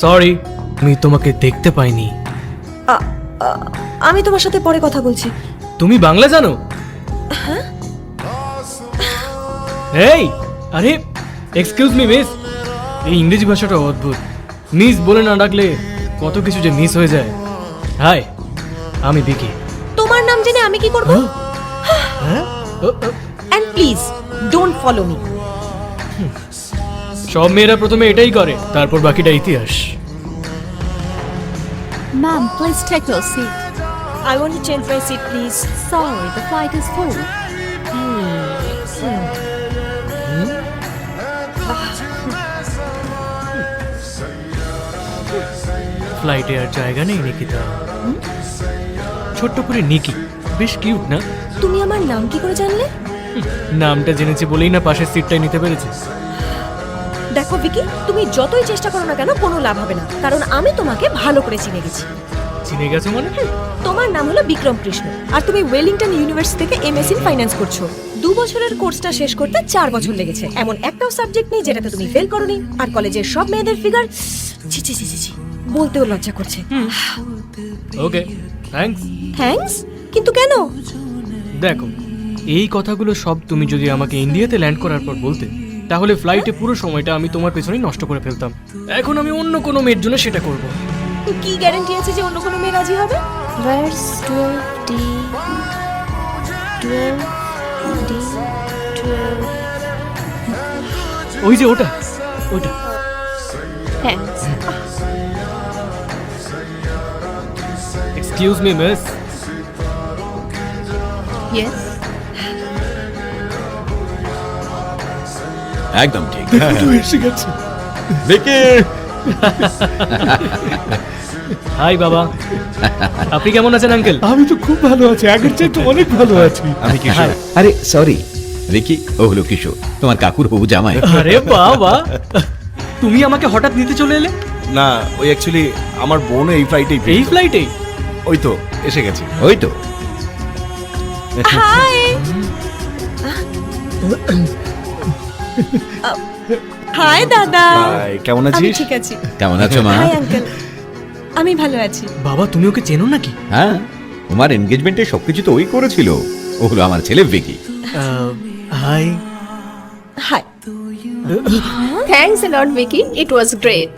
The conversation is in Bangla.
সরি, আমি তোমাকে দেখতে পাইনি। আমি তোমার সাথে পরে কথা বলছি। তুমি বাংলা জানো? এই, আরে এক্সকিউজ মি মিস। এই ইংরেজি ভাষাটা অদ্ভুত। মিস বলে না ডাকলে কত কিছু যে মিস হয়ে যায়। হাই, আমি বিকি। তোমার নাম জেনে আমি কি করব? And please don't follow me. সব মেয়েরা প্রথমে এটাই করে, তারপর বাকিটা ইতিহাস। Ma'am, please take your seat. I want to change my seat, please. Sorry, the flight is full. ফ্লাইটে আর জায়গা নেই নিকিতা। ছোট্ট করে নিকি, বেশ কিউট না? তুমি আমার নাম কি করে জানলে? নামটা জেনেছি বলেই না পাশের সিটটাই নিতে পেরেছি। দেখো ভিকি, তুমি যতই চেষ্টা করো না কেন কোনো লাভ হবে না, কারণ আমি তোমাকে ভালো করে চিনে গেছি। চিনে গেছো মানে? তোমার নাম হলো বিক্রম কৃষ্ণ, আর তুমি ওয়েলিংটন ইউনিভার্সিটি থেকে এমএসসি ইন ফাইন্যান্স করছো। 2 বছরের কোর্সটা শেষ করতে 4 বছর লেগেছে। এমন একটাও সাবজেক্ট নেই যেটাতে তুমি ফেল করোনি। আর কলেজের সব মেয়েদের ফিগার ছি ছি ছি ছি ছি, বলতেও লজ্জা করছে। ওকে, থ্যাঙ্কস। থ্যাঙ্কস? কিন্তু কেন? দেখো, এই কথাগুলো সব তুমি যদি আমাকে ইন্ডিয়াতে ল্যান্ড করার পর বলতে, তাহলে ফ্লাইটে পুরো সময়টা আমি তোমার পেছনেই নষ্ট করে ফেলতাম। এখন আমি অন্য কোনো মেয়ের জন্য সেটা করব। কি গ্যারান্টি আছে যে অন্য কোনো মেয়ে রাজি হবে? Where's 12D? 12D? 12. ওই যে ওটা, ওটা। Thanks. Excuse me miss. Yes. একদম ঠিক। এসে গেছে। দেখে হাই বাবা, আপনি কেমন আছেন আঙ্কেল? আমি তো খুব ভালো আছি, আগের চাইতে অনেক ভালো আছি। আমি কিশোর। আরে সরি রিকি, ও হলো কিশোর, তোমার কাকুর হবু জামাই। আরে বাবা, তুমি আমাকে হঠাৎ নিতে চলে এলে? না, ওই অ্যাকচুয়ালি আমার বোন এই ফ্লাইটেই এই ফ্লাইটেই? ওই তো এসে গেছে। ওই তো। হাই হাই দাদা। হাই, কেমন আমি আছিস? ঠিক আছি। কেমন আছো মা? হাই আঙ্কেল, আমি ভালো আছি। বাবা, তুমি ওকে চেনো নাকি? হ্যাঁ, তোমার এনগেজমেন্টে সবকিছু তো ওই করেছিল। ও হলো আমার ছেলে Vicky. Hi. Hi. Thanks a lot, Vicky. It was great.